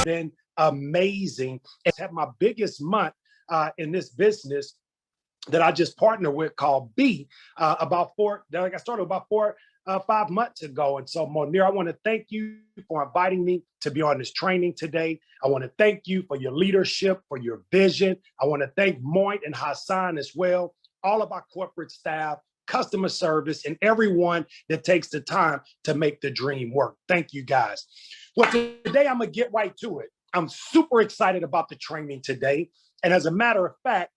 been amazing. It's had my biggest month in this business that I just partnered with called B I started about 5 months ago. And so Monir, I want to thank you for inviting me to be on this training today. I want to thank you for your leadership, for your vision. I want to thank Moit and Hassan as well, all of our corporate staff, customer service, and everyone that takes the time to make the dream work. Thank you guys. Well, today I'm gonna get right to it. I'm super excited about the training today. And as a matter of fact,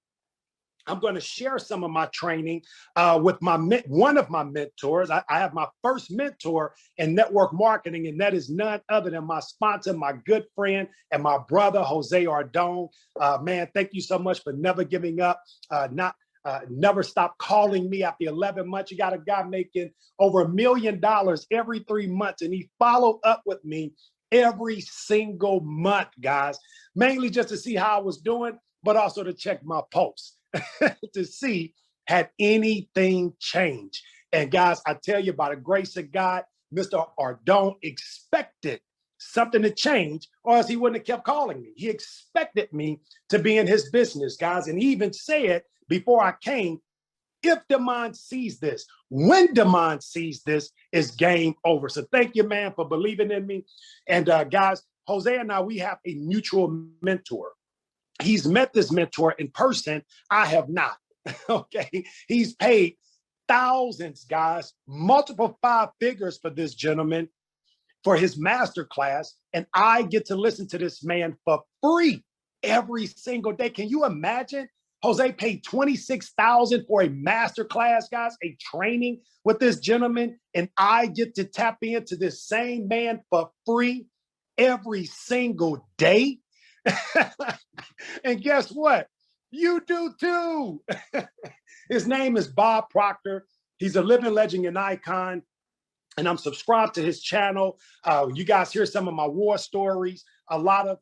I'm going to share some of my training with one of my mentors. I have my first mentor in network marketing, and that is none other than my sponsor, my good friend, and my brother, Jose Ardon. Man, thank you so much for never giving up, never stop calling me after 11 months. You got a guy making over $1 million every 3 months, and he followed up with me every single month, guys, mainly just to see how I was doing, but also to check my pulse. To see had anything changed. And guys, I tell you, by the grace of God, Mr. Ardon expected something to change, or else he wouldn't have kept calling me. He expected me to be in his business, guys. And he even said before I came, if Demond sees this, when Demond sees this, is game over. So thank you, man, for believing in me. And guys, Jose and I, we have a mutual mentor. He's met this mentor in person. I have not. Okay. He's paid thousands, guys, multiple 5 figures for this gentleman for his master class. And I get to listen to this man for free every single day. Can you imagine? Jose paid $26,000 for a master class, guys, a training with this gentleman. And I get to tap into this same man for free every single day. And guess what? You do too. His name is Bob Proctor. He's a living legend and icon. And I'm subscribed to his channel. You guys hear some of my war stories. A lot of,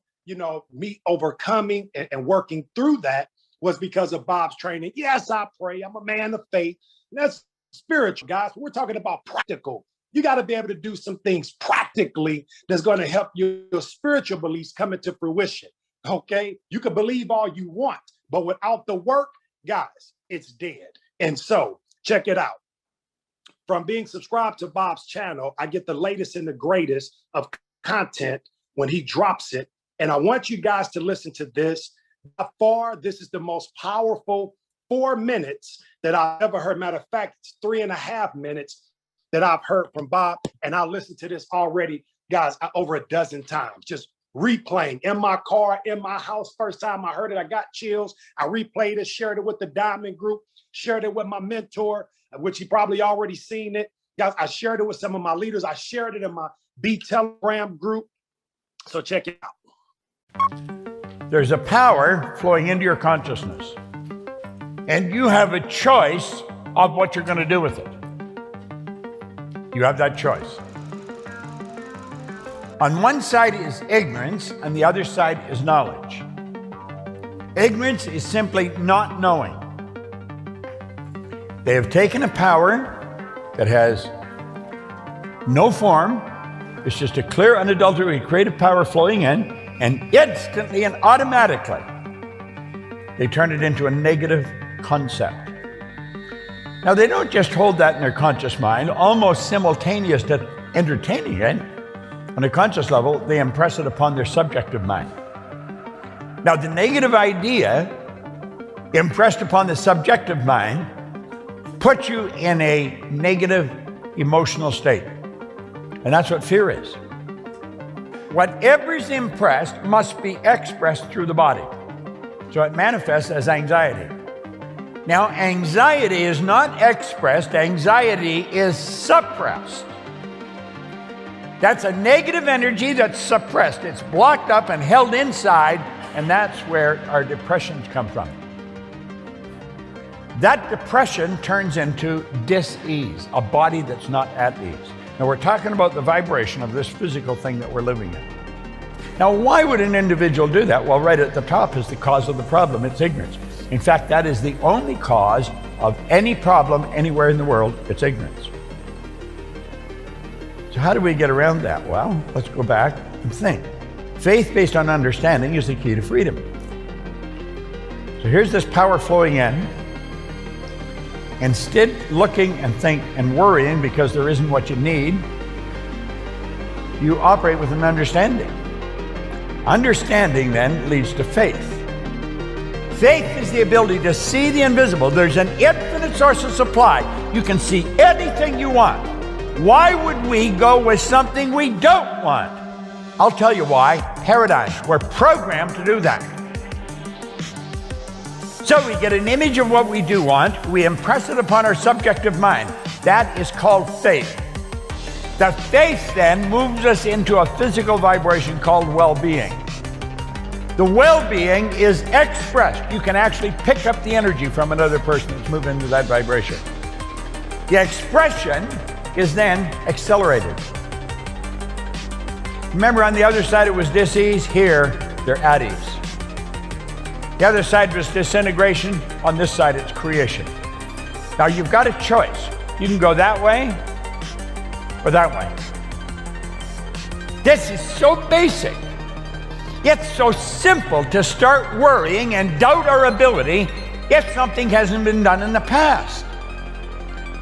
me overcoming and working through that was because of Bob's training. Yes, I pray. I'm a man of faith. That's spiritual, guys. We're talking about practical. You got to be able to do some things practically that's going to help your spiritual beliefs come into fruition. Okay? You can believe all you want, but without the work, guys, it's dead. And so check it out. From being subscribed to Bob's channel, I get the latest and the greatest of content when he drops it. And I want you guys to listen to this. By far, this is the most powerful 4 minutes that I've ever heard. Matter of fact, it's 3.5 minutes that I've heard from Bob. And I listened to this already, guys, over a dozen times, just replaying in my car, in my house. First time I heard it, I got chills. I replayed it, shared it with the Diamond Group, shared it with my mentor, which he probably already seen it. Guys, I shared it with some of my leaders. I shared it in my B Telegram group. So check it out. There's a power flowing into your consciousness, and you have a choice of what you're going to do with it. You have that choice. On one side is ignorance, and the other side is knowledge. Ignorance is simply not knowing. They have taken a power that has no form. It's just a clear, unadulterated, creative power flowing in, and instantly and automatically, they turn it into a negative concept. Now, they don't just hold that in their conscious mind, almost simultaneous to entertaining it. On a conscious level, they impress it upon their subjective mind. Now, the negative idea impressed upon the subjective mind puts you in a negative emotional state. And that's what fear is. Whatever's impressed must be expressed through the body. So it manifests as anxiety. Now, anxiety is not expressed, anxiety is suppressed. That's a negative energy that's suppressed. It's blocked up and held inside, and that's where our depressions come from. That depression turns into dis-ease, a body that's not at ease. Now, we're talking about the vibration of this physical thing that we're living in. Now, why would an individual do that? Well, right at the top is the cause of the problem. It's ignorance. In fact, that is the only cause of any problem anywhere in the world. It's ignorance. So how do we get around that? Well, let's go back and think. Faith based on understanding is the key to freedom. So here's this power flowing in. Instead looking and think and worrying because there isn't what you need, you operate with an understanding. Understanding then leads to faith. Faith is the ability to see the invisible. There's an infinite source of supply. You can see anything you want. Why would we go with something we don't want? I'll tell you why. Paradigm. We're programmed to do that. So we get an image of what we do want. We impress it upon our subjective mind. That is called faith. The faith then moves us into a physical vibration called well-being. The well-being is expressed. You can actually pick up the energy from another person that's moving into that vibration. The expression is then accelerated. Remember, on the other side it was dis-ease. Here, they're at ease. The other side was disintegration. On this side, it's creation. Now, you've got a choice. You can go that way or that way. This is so basic. It's so simple to start worrying and doubt our ability if something hasn't been done in the past.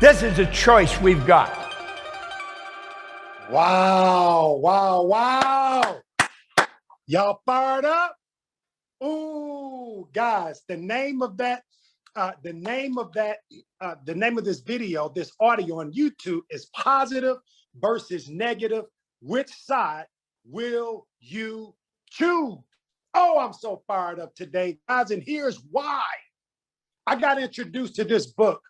This is a choice we've got. Wow, wow, wow. Y'all fired up? Ooh, guys, the name of this video, this audio on YouTube is Positive versus Negative. Which side will you choose? Oh, I'm so fired up today, guys, and here's why. I got introduced to this book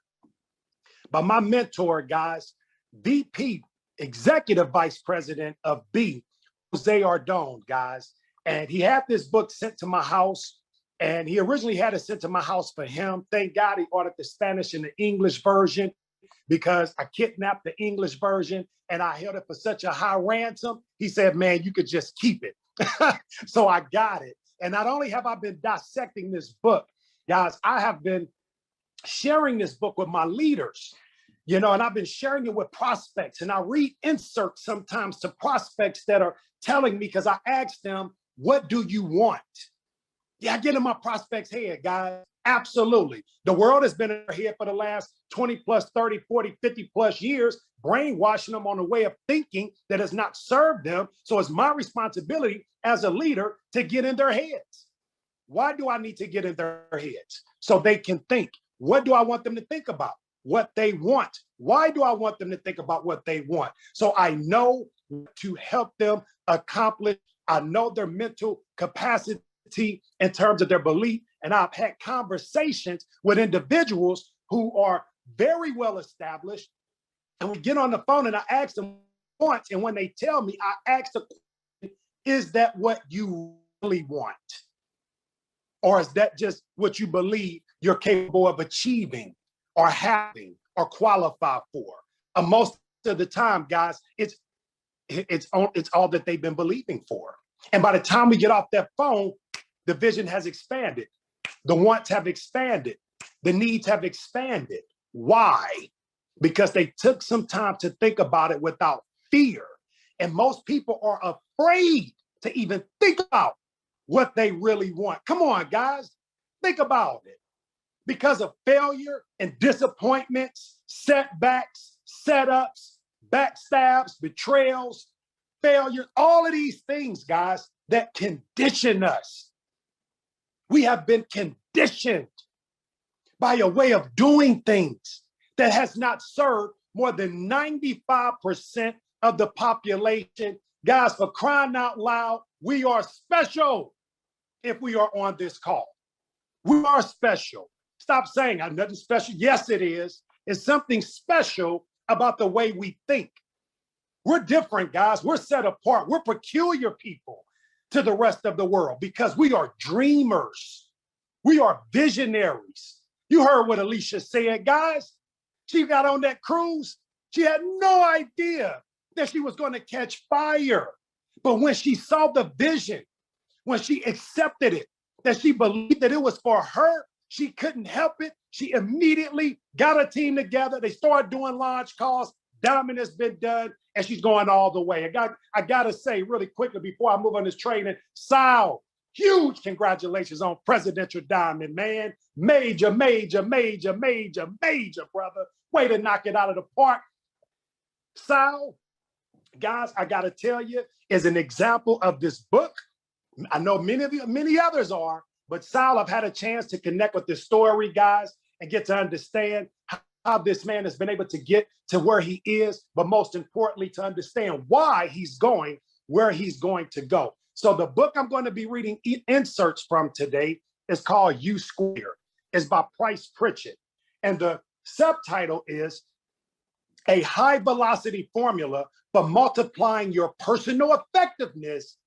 by my mentor, guys, VP, Executive Vice President of B, Jose Ardone, guys. And he had this book sent to my house, and he originally had it sent to my house for him. Thank God he ordered the Spanish and the English version, because I kidnapped the English version and I held it for such a high ransom. He said, man, you could just keep it. So I got it. And not only have I been dissecting this book, guys, I have been sharing this book with my leaders, and I've been sharing it with prospects, and I read inserts sometimes to prospects that are telling me, because I asked them, what do you want? Yeah, I get in my prospects' head, guys. Absolutely. The world has been in their head for the last 20 plus, 30, 40, 50 plus years, brainwashing them on a way of thinking that has not served them. So it's my responsibility as a leader to get in their heads. Why do I need to get in their heads? So they can think. What do I want them to think about? What they want. Why do I want them to think about what they want? So I know to help them accomplish. I know their mental capacity in terms of their belief. And I've had conversations with individuals who are very well established. And we get on the phone and I ask them once. And when they tell me, I ask the question, is that what you really want? Or is that just what you believe you're capable of achieving or having or qualify for? Most of the time, guys, it's all that they've been believing for. And by the time we get off that phone, the vision has expanded. The wants have expanded. The needs have expanded. Why? Because they took some time to think about it without fear. And most people are afraid to even think about what they really want. Come on, guys, think about it. Because of failure and disappointments, setbacks, setups, backstabs, betrayals, failure, all of these things, guys, that condition us. We have been conditioned by a way of doing things that has not served more than 95% of the population. Guys, for crying out loud, we are special if we are on this call. We are special. Stop saying I'm nothing special. Yes, it is. It's something special about the way we think. We're different, guys. We're set apart. We're peculiar people to the rest of the world because we are dreamers. We are visionaries. You heard what Alicia said, guys. She got on that cruise. She had no idea that she was going to catch fire. But when she saw the vision, when she accepted it, that she believed that it was for her, she couldn't help it. She immediately got a team together. They started doing launch calls. diamond has been done, and she's going all the way. I gotta say really quickly before I move on this training, Sal, huge congratulations on Presidential Diamond, man. Major, major, major, major, major, brother. Way to knock it out of the park. Sal, guys, I gotta tell you, is an example of this book. I know many others are, but Sal, I've had a chance to connect with this story, guys, and get to understand how this man has been able to get to where he is, but most importantly, to understand why he's going where he's going to go. So the book I'm going to be reading inserts from today is called U Squared. It's by Price Pritchett. And the subtitle is A High Velocity Formula for Multiplying Your Personal Effectiveness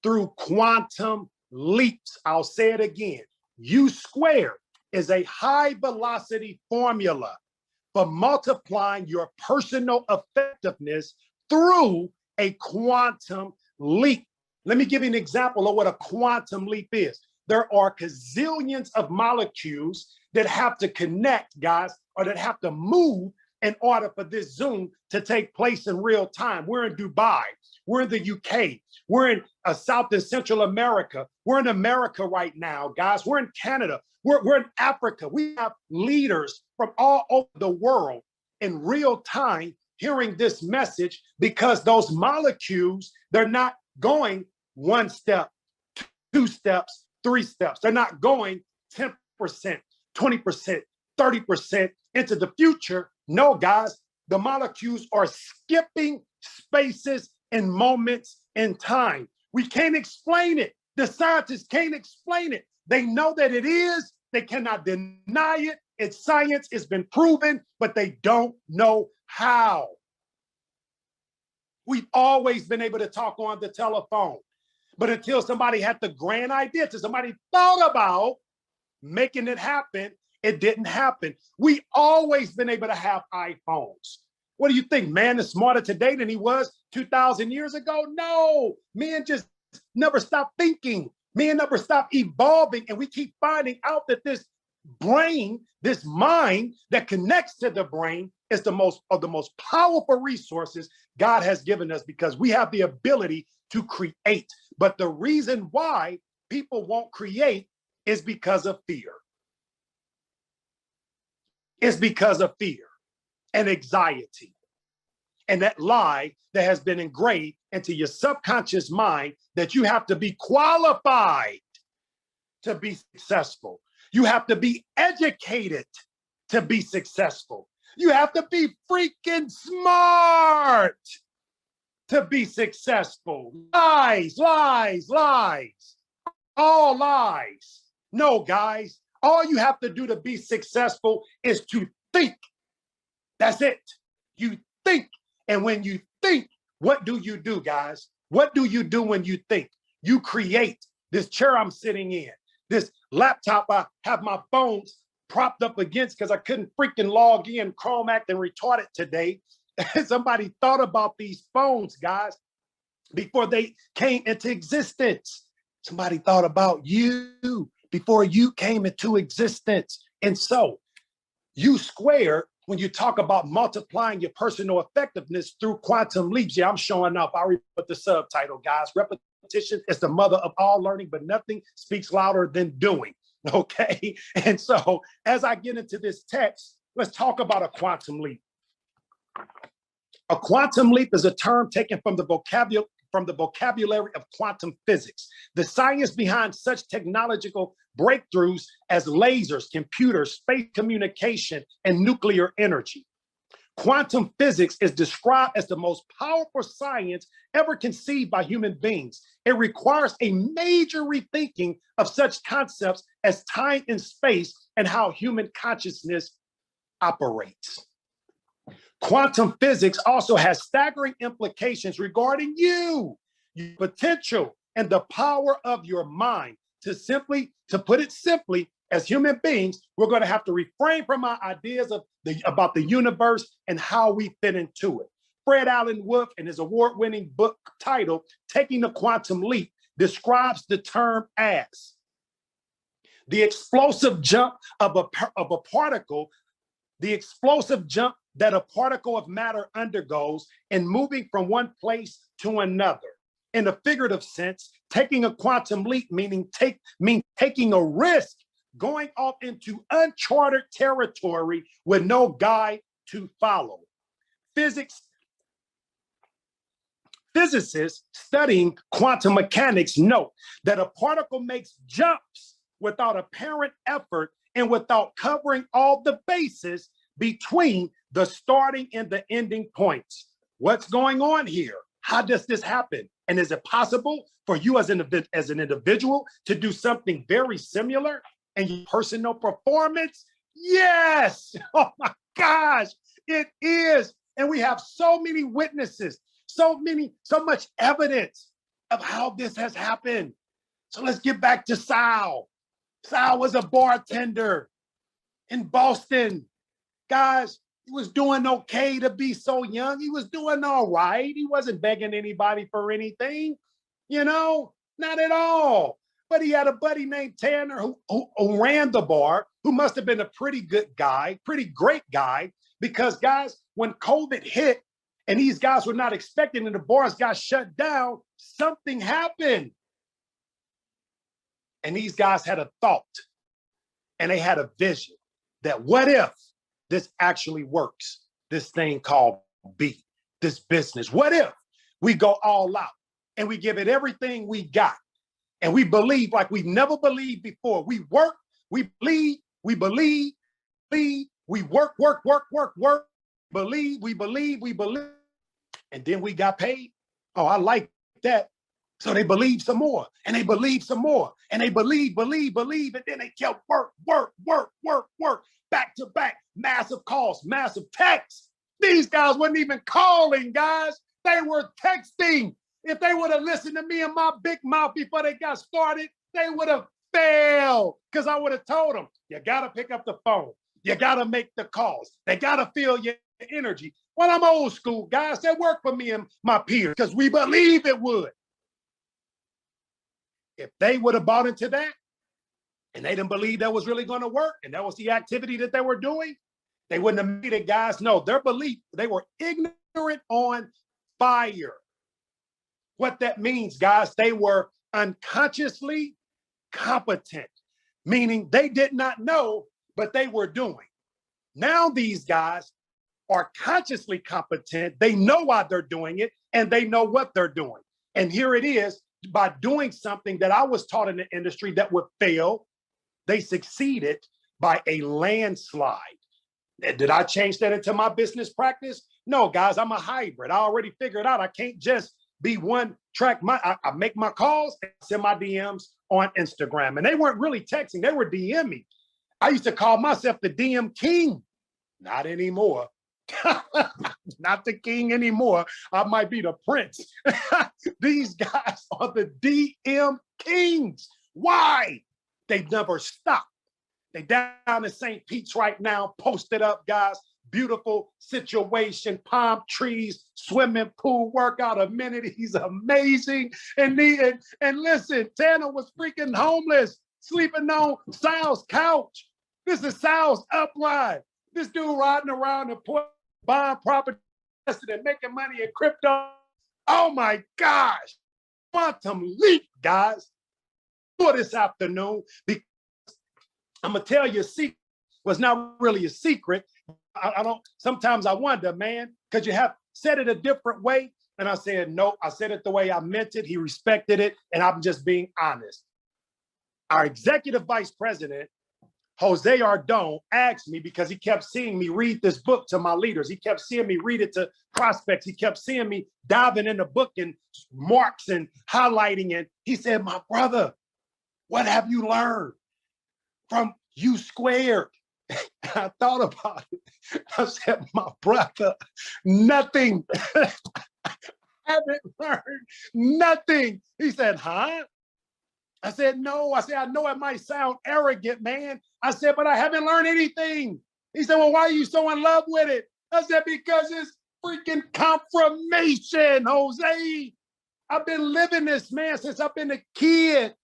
Through Quantum Leaps. I'll say it again. U Squared is a high velocity formula for multiplying your personal effectiveness through a quantum leap. Let me give you an example of what a quantum leap is. There are gazillions of molecules that have to connect, guys, or that have to move in order for this Zoom to take place in real time. We're in Dubai. We're in the UK. We're in South and Central America. We're in America right now, guys. We're in Canada. We're in Africa. We have leaders from all over the world in real time hearing this message because those molecules, they're not going one step, two steps, three steps. They're not going 10%, 20%, 30% into the future. No, guys, the molecules are skipping spaces and moments in time. We can't explain it. The scientists can't explain it. They know that it is. They cannot deny it. It's science. It's been proven, but they don't know how. We've always been able to talk on the telephone, but until somebody had the grand idea, till somebody thought about making it happen, it didn't happen. We always been able to have iPhones. What do you think? Man is smarter today than he was 2,000 years ago? No, men just never stopped thinking. Men never stopped evolving. And we keep finding out that this brain, this mind that connects to the brain is the most powerful resources God has given us because we have the ability to create. But the reason why people won't create is because of fear. It's because of fear and anxiety and that lie that has been engraved into your subconscious mind that you have to be qualified to be successful. You have to be educated to be successful. You have to be freaking smart to be successful. Lies, lies, lies. All lies. No, guys. All you have to do to be successful is to think. That's it. You think. And when you think, what do you do, guys? What do you do when you think? You create. This chair I'm sitting in, this laptop I have my phones propped up against because I couldn't freaking log in Chrome acting retarded today. Somebody thought about these phones, guys, before they came into existence. Somebody thought about you before you came into existence. And so U Squared, when you talk about multiplying your personal effectiveness through quantum leaps, yeah, I'm showing up. I read the subtitle, guys. Repetition is the mother of all learning, but nothing speaks louder than doing, okay? And so as I get into this text, let's talk about a quantum leap. A quantum leap is a term taken from the vocabulary of quantum physics, the science behind such technological breakthroughs as lasers, computers, space communication, and nuclear energy. Quantum physics is described as the most powerful science ever conceived by human beings. It requires a major rethinking of such concepts as time and space and how human consciousness operates. Quantum physics also has staggering implications regarding you, your potential, and the power of your mind. To put it simply, as human beings, we're going to have to refrain from our ideas about the universe and how we fit into it. Fred Allen Wolf, in his award-winning book titled Taking the Quantum Leap, describes the term as the explosive jump of a particle, the explosive jump that a particle of matter undergoes in moving from one place to another. In a figurative sense, taking a quantum leap means taking a risk, going off into uncharted territory with no guide to follow. Physicists studying quantum mechanics note that a particle makes jumps without apparent effort and without covering all the bases between the starting and the ending points. What's going on here? How does this happen? And is it possible for you as an individual to do something very similar in your personal performance? Yes. Oh my gosh, it is. And we have so many witnesses, so much evidence of how this has happened. So let's get back to Sal. Sal was a bartender in Boston. Guys, he was doing okay to be so young. He was doing all right. He wasn't begging anybody for anything, not at all. But he had a buddy named Tanner who ran the bar, who must have been a pretty good guy, pretty great guy, because guys, when COVID hit and these guys were not expecting and the bars got shut down, something happened. And these guys had a thought and they had a vision that what if this actually works, this thing called B, this business? What if we go all out and we give it everything we got and we believe like we've never believed before? We work, we believe, we work, believe, we believe, and then we got paid. Oh, I like that. So they believed some more, and they believed some more, and they believe, and then they kept work, back to back, massive calls, massive texts. These guys weren't even calling, guys. They were texting. If they would have listened to me and my big mouth before they got started, they would have failed, because I would have told them, you got to pick up the phone. You got to make the calls. They got to feel your energy. Well, I'm old school, guys. That worked for me and my peers because we believe it would. If they would have bought into that and they didn't believe that was really going to work and that was the activity that they were doing, they wouldn't have made it, guys. No, their belief, they were ignorant on fire. What that means, guys, they were unconsciously competent, meaning they did not know, but they were doing. Now these guys are consciously competent. They know why they're doing it and they know what they're doing. And here it is. By doing something that I was taught in the industry that would fail, they succeeded by a landslide. Did I change that into my business practice? No, guys, I'm a hybrid. I already figured out I can't just be one track. I make my calls and send my DMs on Instagram. And they weren't really texting, they were DMing. I used to call myself the DM king. Not anymore. Not the king anymore. I might be the prince. These guys are the DM kings. Why? They never stop. They down in St. Pete's right now, posted up, guys. Beautiful situation, palm trees, swimming pool, workout amenities, amazing. And listen, Tanner was freaking homeless, sleeping on Sal's couch. This is Sal's upline. This dude riding around the port, buying property and making money in crypto. Oh my gosh. Quantum leap, guys. For this afternoon, because I'm going to tell you a secret. Was not really a secret. I don't, sometimes I wonder, man, because you have said it a different way. And I said, no, I said it the way I meant it. He respected it. And I'm just being honest. Our executive vice president, Jose Ardon, asked me, because he kept seeing me read this book to my leaders. He kept seeing me read it to prospects. He kept seeing me diving in the book and marks and highlighting it. He said, my brother, what have you learned from U squared? I thought about it. I said, my brother, nothing. I haven't learned nothing. He said, huh? I said, no. I said, I know it might sound arrogant, man. I said, but I haven't learned anything. He said, well, why are you so in love with it? I said, because it's freaking confirmation, Jose. I've been living this, man, since I've been a kid.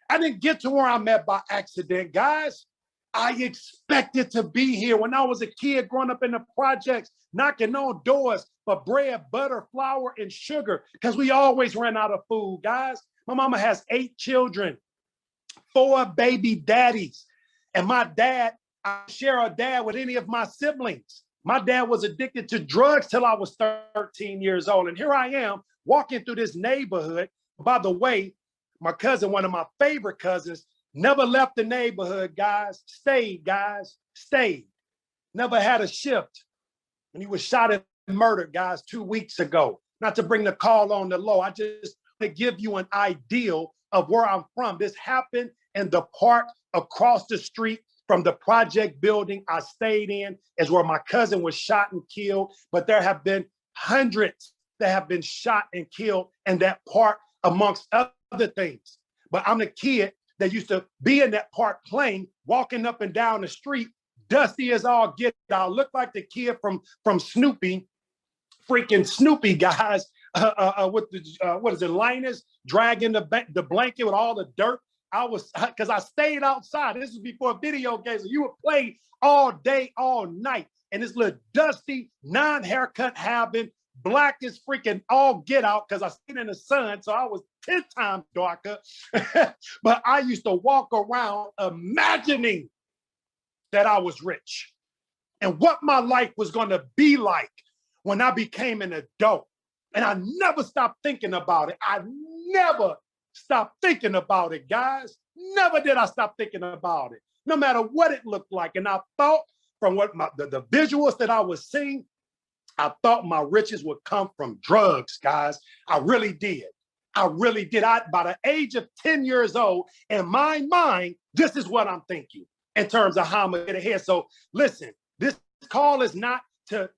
I didn't get to where I'm at by accident, guys. I expected to be here when I was a kid growing up in the projects, knocking on doors for bread, butter, flour, and sugar, because we always ran out of food, guys. My mama has 8 children, 4 baby daddies. And my dad, I share a dad with any of my siblings. My dad was addicted to drugs till I was 13 years old. And here I am walking through this neighborhood. By the way, my cousin, one of my favorite cousins, never left the neighborhood, guys. Stayed. Never had a shift. And he was shot and murdered, guys, 2 weeks ago. Not to bring the call on the low. I just to give you an idea of where I'm from. This happened in the park across the street from the project building I stayed in, is where my cousin was shot and killed. But there have been hundreds that have been shot and killed in that park, amongst other things. But I'm the kid that used to be in that park playing, walking up and down the street, dusty as all get out. Look like the kid from Snoopy, freaking Snoopy, guys, with the, what is it, Linus, dragging the blanket with all the dirt. Because I stayed outside. This was before video games. You would play all day, all night. And this little dusty, non-haircut having, black as freaking all get out, because I stayed in the sun, so I was 10 times darker. But I used to walk around imagining that I was rich and what my life was going to be like when I became an adult. And I never stopped thinking about it. I never stopped thinking about it, guys. Never did I stop thinking about it, no matter what it looked like. And I thought from what the visuals that I was seeing, I thought my riches would come from drugs, guys. I really did. By the age of 10 years old, in my mind, this is what I'm thinking in terms of how I'm gonna get ahead. So listen, this call is not to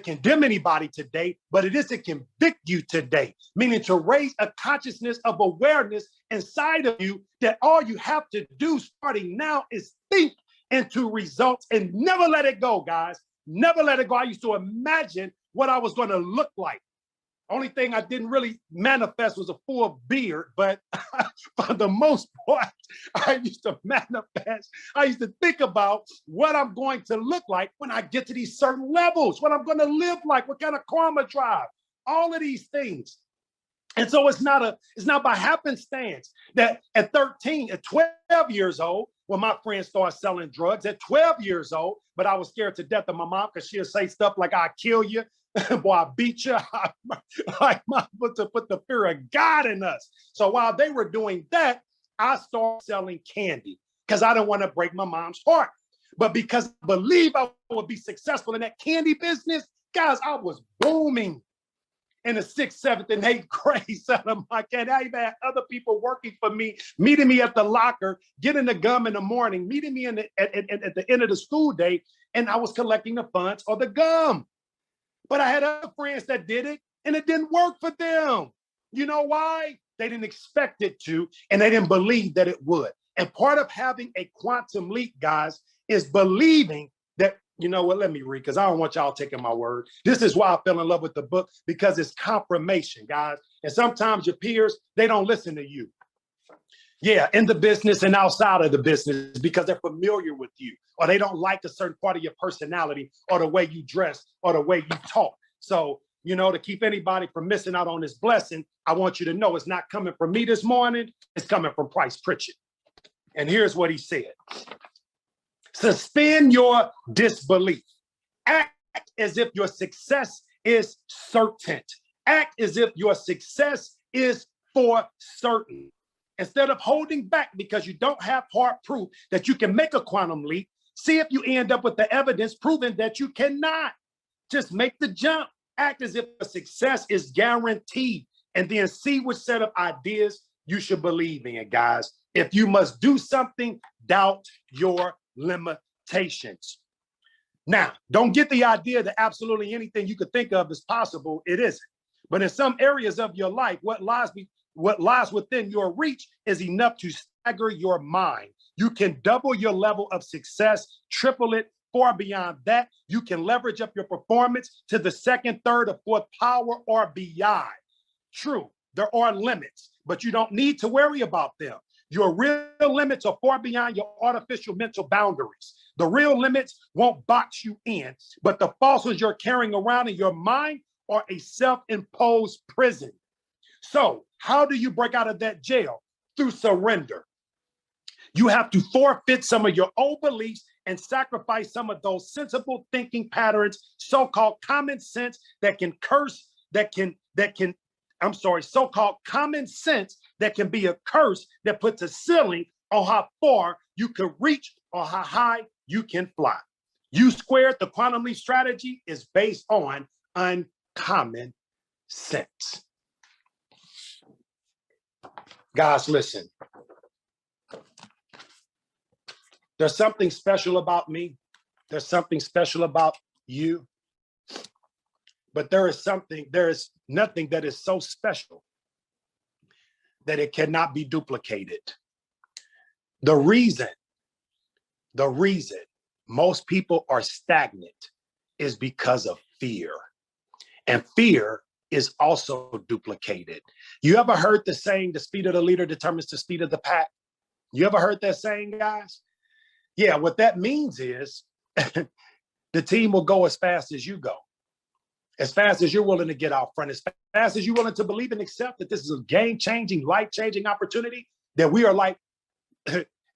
condemn anybody today, but it is to convict you today, meaning to raise a consciousness of awareness inside of you that all you have to do starting now is think into results and never let it go, guys. Never let it go. I used to imagine what I was going to look like. Only thing I didn't really manifest was a full beard, but for the most part, I used to manifest. I used to think about what I'm going to look like when I get to these certain levels, what I'm going to live like, what kind of car I'm gonna drive, all of these things. And so it's not by happenstance that at 13, at 12 years old, when my friends started selling drugs, at 12 years old, but I was scared to death of my mom because she'll say stuff like, I'll kill you. Boy, I beat you. Like to put the fear of God in us. So while they were doing that, I started selling candy because I didn't want to break my mom's heart. But because I believe I would be successful in that candy business, guys, I was booming in the 6th, 7th, and 8th grade selling my candy. I even had other people working for me, meeting me at the locker, getting the gum in the morning, meeting me at the end of the school day, and I was collecting the funds or the gum. But I had other friends that did it, and it didn't work for them. You know why? They didn't expect it to, and they didn't believe that it would. And part of having a quantum leap, guys, is believing that, you know what, let me read, because I don't want y'all taking my word. This is why I fell in love with the book, because it's confirmation, guys. And sometimes your peers, they don't listen to you. Yeah, in the business and outside of the business, because they're familiar with you, or they don't like a certain part of your personality or the way you dress or the way you talk. So, you know, to keep anybody from missing out on this blessing, I want you to know it's not coming from me this morning. It's coming from Price Pritchett. And here's what he said. Suspend your disbelief. Act as if your success is certain. Act as if your success is for certain. Instead of holding back because you don't have hard proof that you can make a quantum leap, see if you end up with the evidence proving that you cannot. Just make the jump. Act as if a success is guaranteed, and then see which set of ideas you should believe in, guys. If you must do something, doubt your limitations. Now, don't get the idea that absolutely anything you could think of is possible. It isn't. But in some areas of your life, what lies within your reach is enough to stagger your mind. You can double your level of success, triple it, far beyond that. You can leverage up your performance to the 2nd, 3rd, or 4th power or beyond. True, there are limits, but you don't need to worry about them. Your real limits are far beyond your artificial mental boundaries. The real limits won't box you in, but the false ones you're carrying around in your mind are a self-imposed prison. So how do you break out of that jail? Through surrender. You have to forfeit some of your old beliefs and sacrifice some of those sensible thinking patterns, so-called common sense so-called common sense that can be a curse that puts a ceiling on how far you can reach or how high you can fly. U squared, the quantum leap strategy, is based on uncommon sense. Guys, listen. There's something special about me. There's something special about you. But there is nothing that is so special that it cannot be duplicated. The reason most people are stagnant is because of fear. And fear is also duplicated. You ever heard the saying, the speed of the leader determines the speed of the pack? You ever heard that saying, guys? Yeah, what that means is the team will go as fast as you go, as fast as you're willing to get out front, as fast as you're willing to believe and accept that this is a game-changing, life-changing opportunity, that we are like,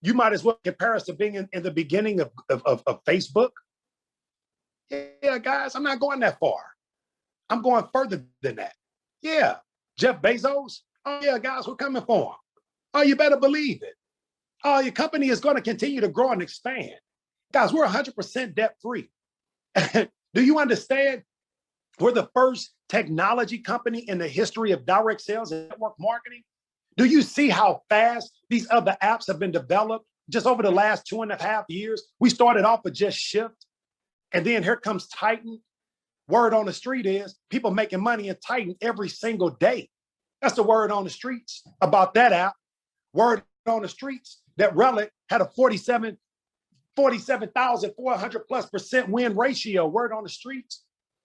you might as well compare us to being in the beginning of Facebook. Yeah, guys, I'm not going that far. I'm going further than that. Yeah, Jeff Bezos. Oh, yeah, guys, we're coming for him. Oh, you better believe it. Oh, your company is going to continue to grow and expand. Guys, we're 100% debt-free. Do you understand? We're the first technology company in the history of direct sales and network marketing. Do you see how fast these other apps have been developed just over the last 2.5 years? We started off with just Shift, and then here comes Titan. Word on the street is people making money in Titan every single day. That's the word on the streets about that app. Word on the streets that Relic had a 47,400+% win ratio. Word on the streets.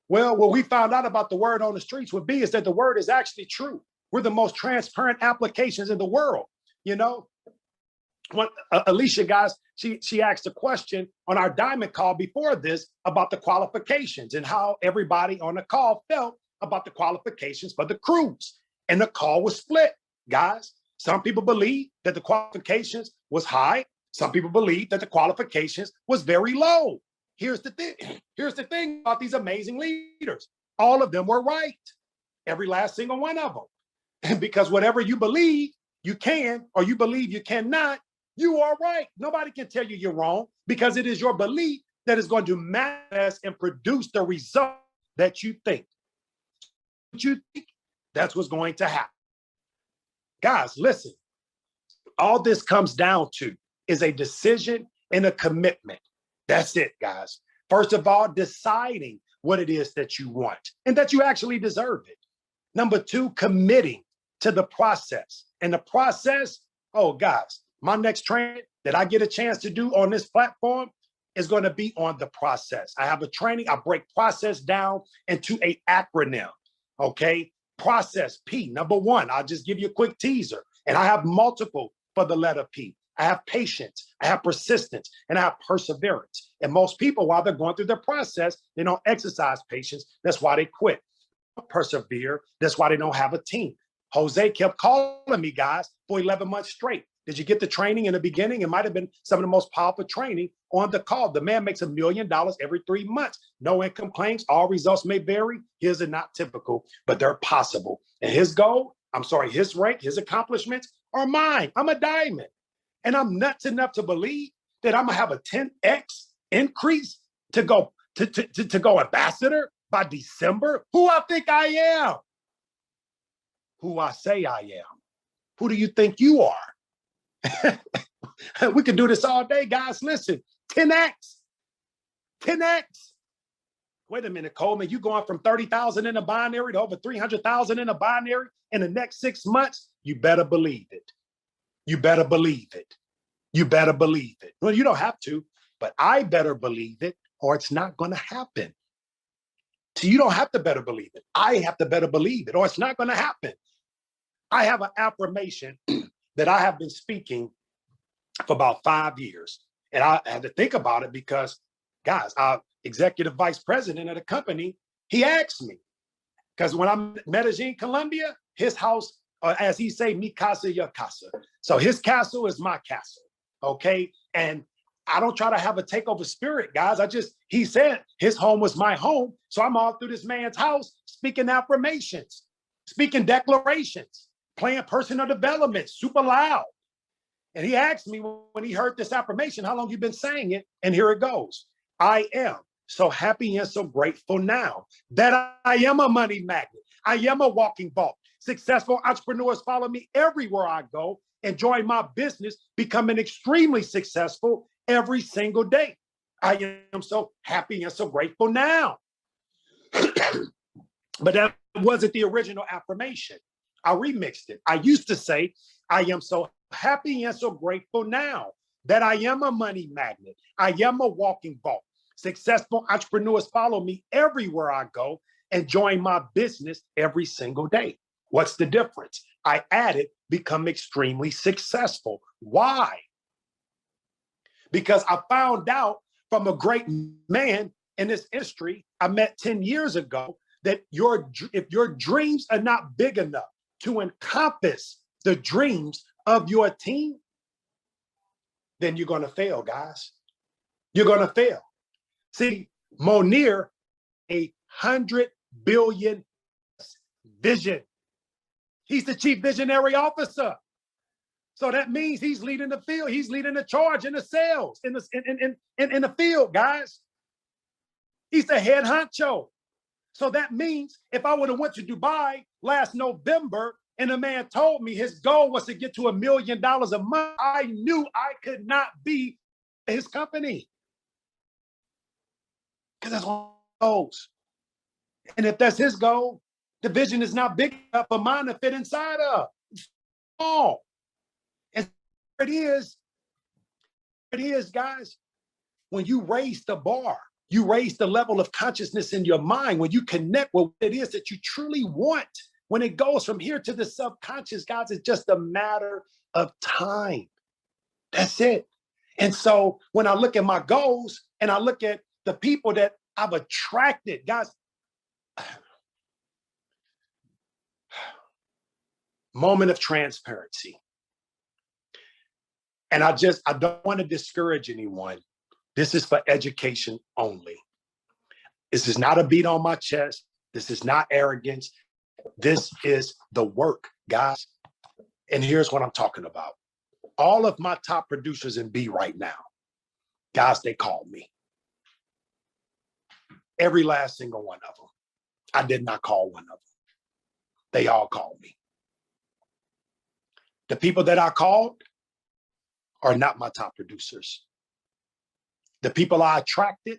Well, what we found out about the word on the streets would be is that the word is actually true. We're the most transparent applications in the world. You know, when Alicia, guys, she asked a question on our diamond call before this about the qualifications and how everybody on the call felt about the qualifications for the cruise. And the call was split, guys. Some people believe that the qualifications was high. Some people believe that the qualifications was very low. Here's the thing about these amazing leaders. All of them were right. Every last single one of them. And because whatever you believe you can, or you believe you cannot, you are right. Nobody can tell you you're wrong, because it is your belief that is going to manifest and produce the result that you think. What you think, that's what's going to happen. Guys, listen, all this comes down to is a decision and a commitment. That's it, guys. First of all, deciding what it is that you want and that you actually deserve it. Number two, committing to the process. And the process, oh, guys, my next training that I get a chance to do on this platform is going to be on the process. I have a training. I break process down into an acronym, okay? Process, P, number one. I'll just give you a quick teaser. And I have multiple for the letter P. I have patience, I have persistence, and I have perseverance. And most people, while they're going through their process, they don't exercise patience. That's why they quit. Persevere. That's why they don't have a team. Jose kept calling me, guys, for 11 months straight. Did you get the training in the beginning? It might have been some of the most powerful training on the call. The man makes $1 million every 3 months. No income claims. All results may vary. His are not typical, but they're possible. And his goal, his rank, his accomplishments are mine. I'm a diamond. And I'm nuts enough to believe that I'm gonna have a 10x increase to go ambassador by December. Who I think I am? Who I say I am? Who do you think you are? We can do this all day, guys. Listen, 10x. Wait a minute, Coleman. You going from 30,000 in a binary to over 300,000 in a binary in the next 6 months? You better believe it. You better believe it. You better believe it. Well, you don't have to, but I better believe it, or it's not going to happen. So you don't have to better believe it. I have to better believe it, or it's not going to happen. I have an affirmation that I have been speaking for about 5 years. And I had to think about it because, guys, our executive vice president of the company, he asked me, because when I'm in Medellin, Colombia, his house, as he say, mi casa, your casa. So his castle is my castle, okay? And I don't try to have a takeover spirit, guys. He said his home was my home. So I'm all through this man's house speaking affirmations, speaking declarations, playing personal development, super loud. And he asked me when he heard this affirmation, how long you been saying it? And here it goes. I am so happy and so grateful now that I am a money magnet. I am a walking vault. Successful entrepreneurs follow me everywhere I go, enjoy my business, becoming extremely successful every single day. I am so happy and so grateful now. But that wasn't the original affirmation. I remixed it. I used to say, I am so happy and so grateful now that I am a money magnet. I am a walking vault. Successful entrepreneurs follow me everywhere I go, enjoying my business every single day. What's the difference? I added, become extremely successful. Why? Because I found out from a great man in this industry I met 10 years ago that if your dreams are not big enough to encompass the dreams of your team, then you're going to fail, guys. You're going to fail. See, Monir, 100 billion vision. He's the chief visionary officer. So that means he's leading the field. He's leading the charge in the sales, in the field, guys. He's the head honcho. So that means if I would have went to Dubai last November and a man told me his goal was to get to $1 million a month, I knew I could not be his company. Because that's what goals. And if that's his goal, the vision is not big enough for mine to fit inside of. It's small. And it is, guys, when you raise the bar, you raise the level of consciousness in your mind, when you connect with what it is that you truly want, when it goes from here to the subconscious, guys, it's just a matter of time. That's it. And so when I look at my goals and I look at the people that I've attracted, guys, moment of transparency. And I don't want to discourage anyone. This is for education only. This is not a beat on my chest. This is not arrogance. This is the work, guys. And here's what I'm talking about. All of my top producers in B right now, guys, they call me. Every last single one of them. I did not call one of them. They all called me. The people that I called are not my top producers. The people I attracted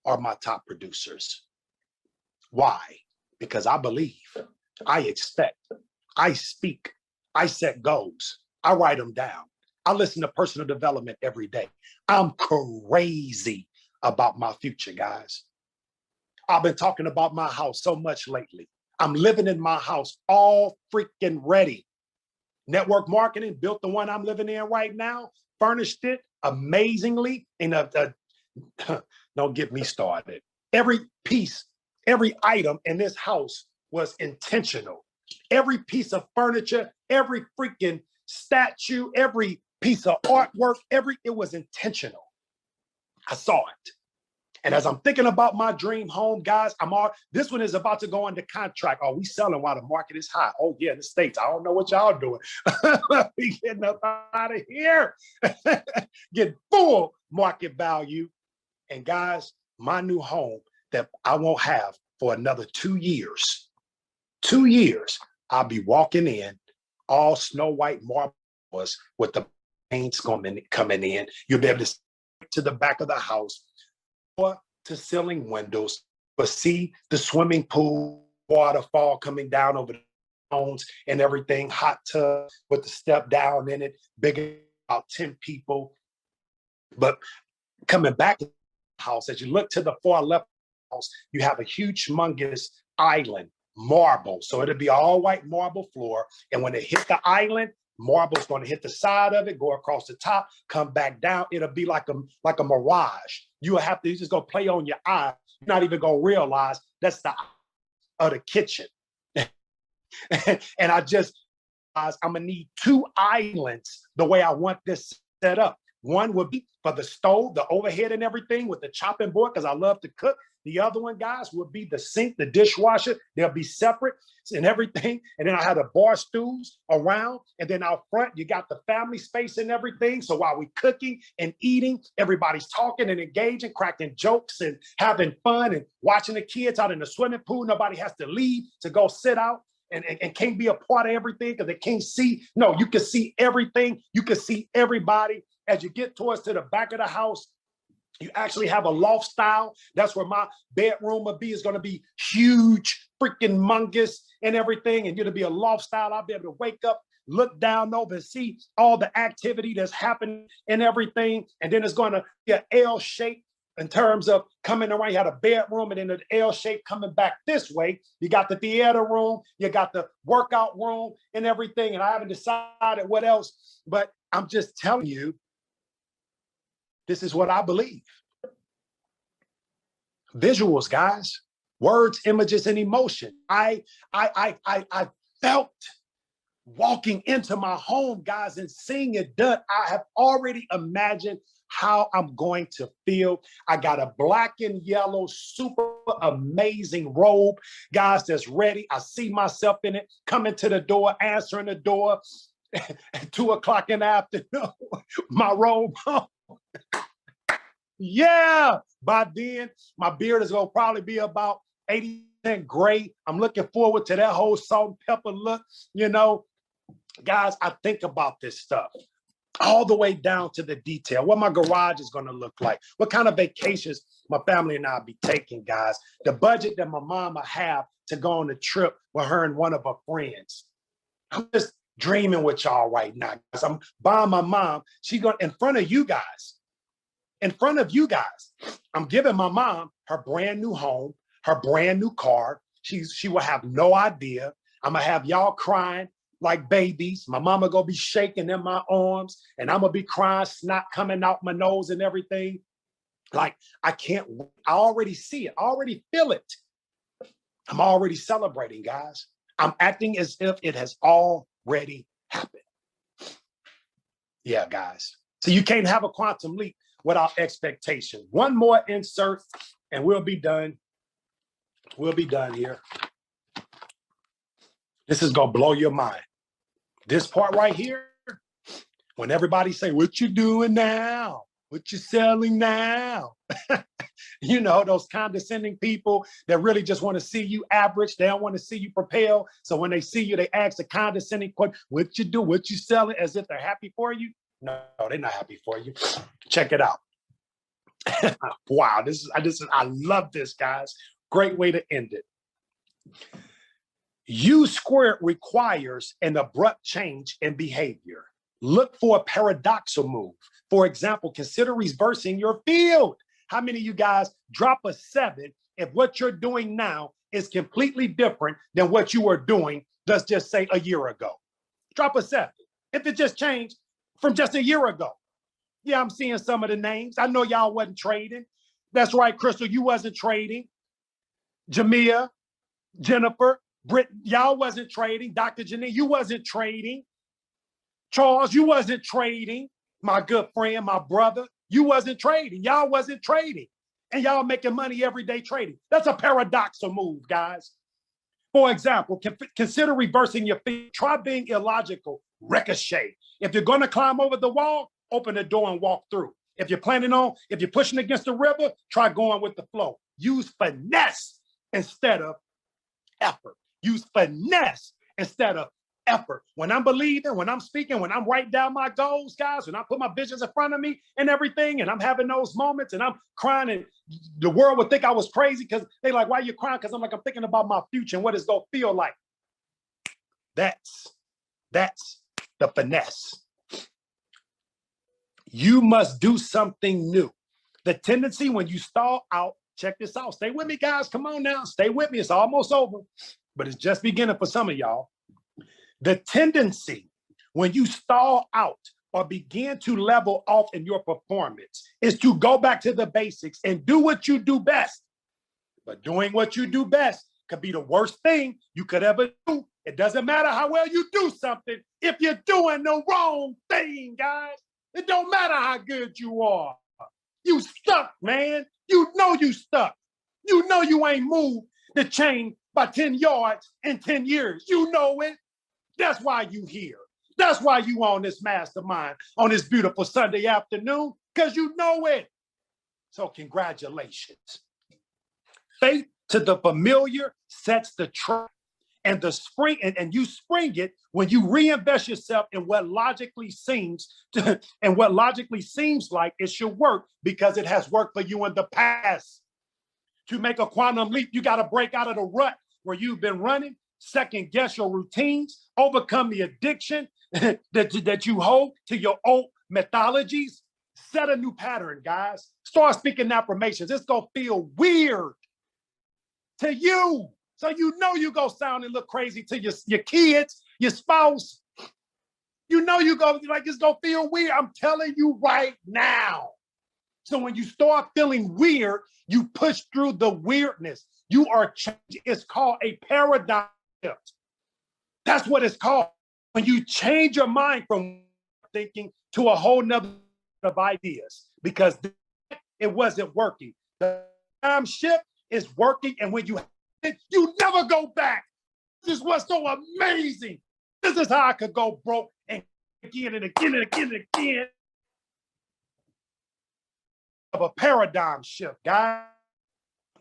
are my top producers. Why? Because I believe, I expect, I speak, I set goals, I write them down. I listen to personal development every day. I'm crazy about my future, guys. I've been talking about my house so much lately. I'm living in my house all freaking ready. Network marketing, built the one I'm living in right now, furnished it amazingly. And don't get me started. Every piece, every item in this house was intentional. Every piece of furniture, every freaking statue, every piece of artwork, it was intentional. I saw it. And as I'm thinking about my dream home, guys, this one is about to go under contract. Oh, we selling while the market is high. Oh yeah, in the States. I don't know what y'all doing. We getting up out of here. Get full market value. And guys, my new home that I won't have for another 2 years. 2 years, I'll be walking in all snow white marbles with the paints coming in. You'll be able to see to the back of the house, to ceiling windows, but see the swimming pool waterfall coming down over the stones and everything, hot tub with the step down in it, big, about 10 people. But coming back to the house, as you look to the far left house, you have a huge, humongous island, marble. So it'll be all white marble floor. And when it hit the island, Marble's going to hit the side of it, go across the top, come back down. It'll be like a mirage. You just go play on your eye. You're not even going to realize that's the of the kitchen. And I'm gonna need 2 islands the way I want this set up. One would be for the stove, the overhead and everything with the chopping board, because I love to cook. The other one, guys, would be the sink, the dishwasher. They'll be separate and everything. And then I have the bar stools around. And then out front, you got the family space and everything. So while we're cooking and eating, everybody's talking and engaging, cracking jokes and having fun and watching the kids out in the swimming pool. Nobody has to leave to go sit out and can't be a part of everything because they can't see. No, you can see everything. You can see everybody. As you get towards to the back of the house, you actually have a loft style. That's where my bedroom will be. It's going to be huge, freaking humongous and everything. And it'll be a loft style. I'll be able to wake up, look down over and see all the activity that's happening and everything. And then it's going to be an L shape in terms of coming around. You had a bedroom and then an L shape coming back this way. You got the theater room, you got the workout room and everything. And I haven't decided what else, but I'm just telling you, this is what I believe. Visuals, guys, words, images, and emotion. I felt walking into my home, guys, and seeing it done. I have already imagined how I'm going to feel. I got a black and yellow, super amazing robe, guys, that's ready. I see myself in it, coming to the door, answering the door at 2 o'clock in the afternoon, my robe on. Yeah, by then my beard is gonna probably be about 80% gray. I'm looking forward to that whole salt and pepper look. You know, guys, I think about this stuff all the way down to the detail, what my garage is going to look like, what kind of vacations my family and I'll be taking, guys, the budget that my mama have to go on a trip with her and one of her friends. I'm just dreaming with y'all right now, guys. I'm buying my mom. She going in front of you guys. In front of you guys, I'm giving my mom her brand new home, her brand new car. She will have no idea. I'm gonna have y'all crying like babies. My mama gonna be shaking in my arms, and I'm gonna be crying, snot coming out my nose and everything. Like, I can't. I already see it. I already feel it. I'm already celebrating, guys. I'm acting as if it has already happened. Yeah, guys. So you can't have a quantum leap without expectation. One more insert and we'll be done. We'll be done here. This is gonna blow your mind. This part right here, when everybody say, what you doing now? What you selling now? You know, those condescending people that really just want to see you average. They don't want to see you propel. So when they see you, they ask the condescending question, what you do, what you selling, as if they're happy for you. No, they're not happy for you. Check it out. Wow, I love this, guys. Great way to end it. U squared requires an abrupt change in behavior. Look for a paradoxical move. For example, consider reversing your field. How many of you guys drop a 7 if what you're doing now is completely different than what you were doing, let's just say a year ago? Drop a 7. If it just changed from just a year ago. Yeah, I'm seeing some of the names. I know y'all wasn't trading. That's right, Crystal, you wasn't trading. Jamia, Jennifer, Britt, y'all wasn't trading. Dr. Janine, you wasn't trading. Charles, you wasn't trading. My good friend, my brother, you wasn't trading. Y'all wasn't trading. And y'all making money every day trading. That's a paradoxical move, guys. For example, consider reversing your feet. Try being illogical. Ricochet. If you're going to climb over the wall, open the door and walk through. If you're pushing against the river, try going with the flow. Use finesse instead of effort. Use finesse instead of effort. When I'm believing, when I'm speaking, when I'm writing down my goals, guys, when I put my visions in front of me and everything, and I'm having those moments and I'm crying, and the world would think I was crazy because they like, why are you crying? Because I'm like, I'm thinking about my future and what it's going to feel like. That's the finesse. You must do something new. The tendency when you stall out, check this out. Stay with me, guys. Come on now. Stay with me. It's almost over, but it's just beginning for some of y'all. The tendency when you stall out or begin to level off in your performance is to go back to the basics and do what you do best. But doing what you do best could be the worst thing you could ever do. It doesn't matter how well you do something if you're doing the wrong thing, guys. It don't matter how good you are. You stuck, man. You know you stuck. You know you ain't moved the chain by 10 yards in 10 years. You know it. That's why you here. That's why you on this mastermind on this beautiful Sunday afternoon, because you know it. So congratulations. Faith to the familiar sets the trap, and the spring, and you spring it when you reinvest yourself in what logically seems to, and what logically seems like it should work because it has worked for you in the past. To make a quantum leap, you got to break out of the rut where you've been running, second guess your routines, overcome the addiction that you hold to your old methodologies. Set a new pattern, guys. Start speaking affirmations. It's going to feel weird to you. So you know you go sound and look crazy to your kids, your spouse. You know you go like it's gonna feel weird. I'm telling you right now. So when you start feeling weird, you push through the weirdness. You are changing. It's called a paradigm shift. That's what it's called. When you change your mind from thinking to a whole nother of ideas, because it wasn't working. The paradigm shift is working, and when you you never go back. This is what's so amazing. This is how I could go broke and again and again and again and again. Of a paradigm shift, guys.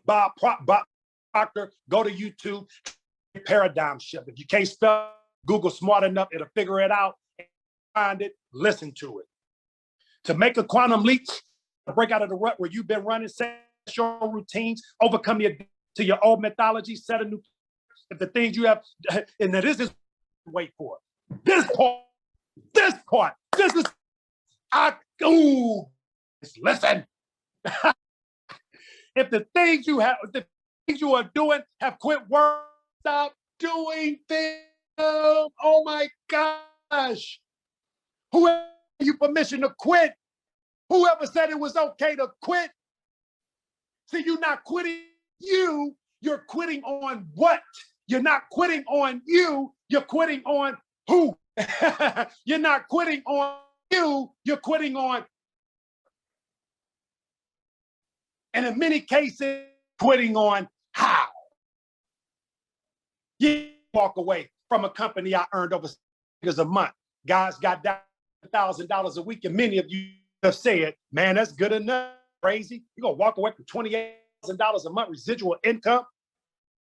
Bob Proctor, go to YouTube, paradigm shift. If you can't spell Google smart enough, it'll figure it out. Find it, listen to it. To make a quantum leap, break out of the rut where you've been running, set your routines, overcome to your old methodology, set a new, if the things you have, and this is, wait for it. This part, this is, listen. If the things you have, the things you are doing have quit work, stop doing them. Oh my gosh. Whoever gave you permission to quit, whoever said it was okay to quit, see, you're not quitting you, you're quitting on what? You're not quitting on you, you're quitting on who? You're not quitting on you, you're quitting on, and in many cases, quitting on how. You walk away from a company I earned over $6 a month. Guys got down $1,000 a week, and many of you have said, man, that's good enough. Crazy. You're going to walk away from $28,000 a month residual income?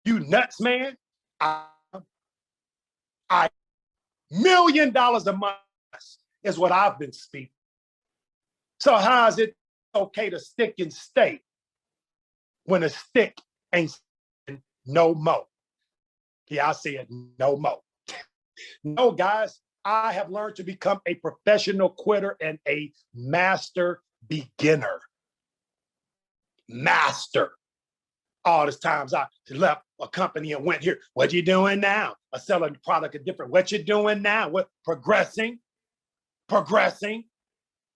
You nuts, man. $1 million a month is what I've been speaking. So how is it okay to stick and stay when a stick ain't no more? Yeah, I said no more. No, guys, I have learned to become a professional quitter and a master beginner. Master. All these times I left a company and went here. What you doing now? I'm selling the product a different. What you doing now? What? Progressing,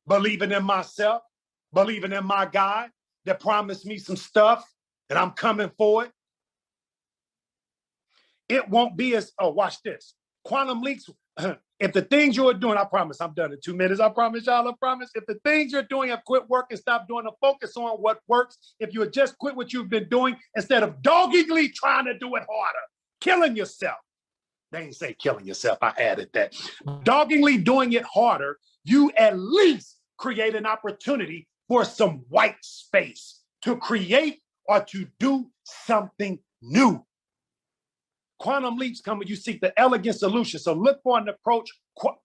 believing in myself, believing in my God that promised me some stuff, and I'm coming for it. It won't be as, oh, watch this. Quantum leaps, if the things you are doing, I promise, I'm done in 2 minutes. I promise y'all, I promise. If the things you're doing have quit work and stop doing the focus on what works, if you had just quit what you've been doing instead of doggedly trying to do it harder, killing yourself. They ain't say killing yourself, I added that. Doggedly doing it harder, you at least create an opportunity for some white space to create or to do something new. Quantum leaps come when you seek the elegant solution. So look for an approach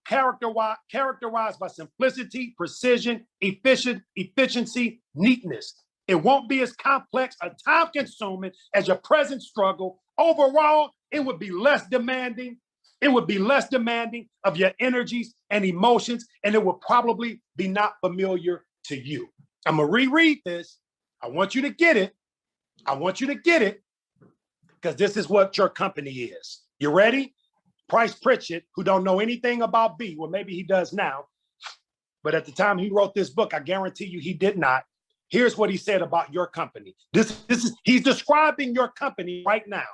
characterized by simplicity, precision, efficiency, neatness. It won't be as complex or time-consuming as your present struggle. Overall, it would be less demanding. It would be less demanding of your energies and emotions, and it would probably be not familiar to you. I'm gonna reread this. I want you to get it. I want you to get it, because this is what your company is. You ready? Price Pritchett, who don't know anything about B, well, maybe he does now, but at the time he wrote this book, I guarantee you he did not. Here's what he said about your company. He's describing your company right now.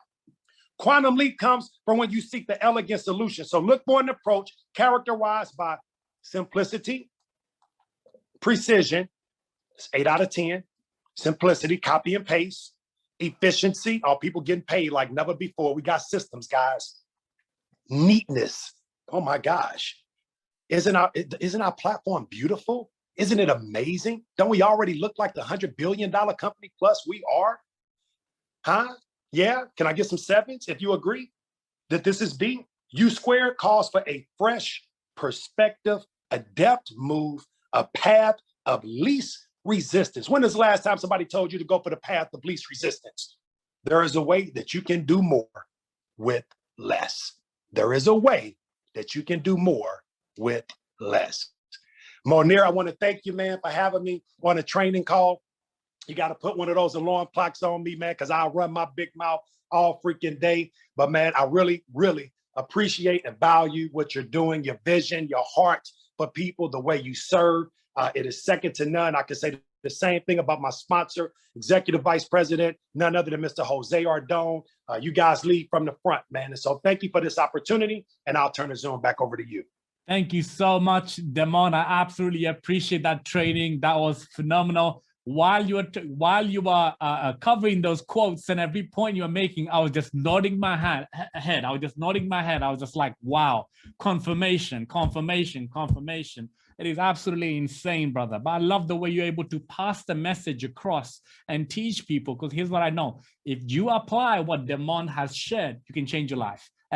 Quantum leap comes from when you seek the elegant solution. So look for an approach characterized by simplicity, precision, it's 8 out of 10, simplicity, copy and paste, efficiency, all people getting paid like never before. We got systems, guys. Neatness. Oh my gosh. Isn't our platform beautiful? Isn't it amazing? Don't we already look like the $100 billion company plus we are? Huh? Yeah, can I get some sevens if you agree that this is B? U squared calls for a fresh perspective, a depth move, a path of least resistance. When is the last time somebody told you to go for the path of least resistance? There is a way that you can do more with less. There is a way that you can do more with less. Monir, I want to thank you, man, for having me on a training call. You got to put one of those alarm clocks on me, man, because I'll run my big mouth all freaking day. But man, I really, really appreciate and value what you're doing, your vision, your heart for people, the way you serve. It is second to none. I can say the same thing about my sponsor, Executive Vice President, none other than Mr. Jose Ardone. You guys lead from the front, man. And so thank you for this opportunity, and I'll turn the Zoom back over to you. Thank you so much, Damon. I absolutely appreciate that training. That was phenomenal. While you were covering those quotes and every point you were making, I was just nodding my head. I was just nodding my head. I was just like, wow, confirmation, confirmation, confirmation. It is absolutely insane, brother. But I love the way you're able to pass the message across and teach people, because here's what I know. If you apply what Damon has shared, you can change your life.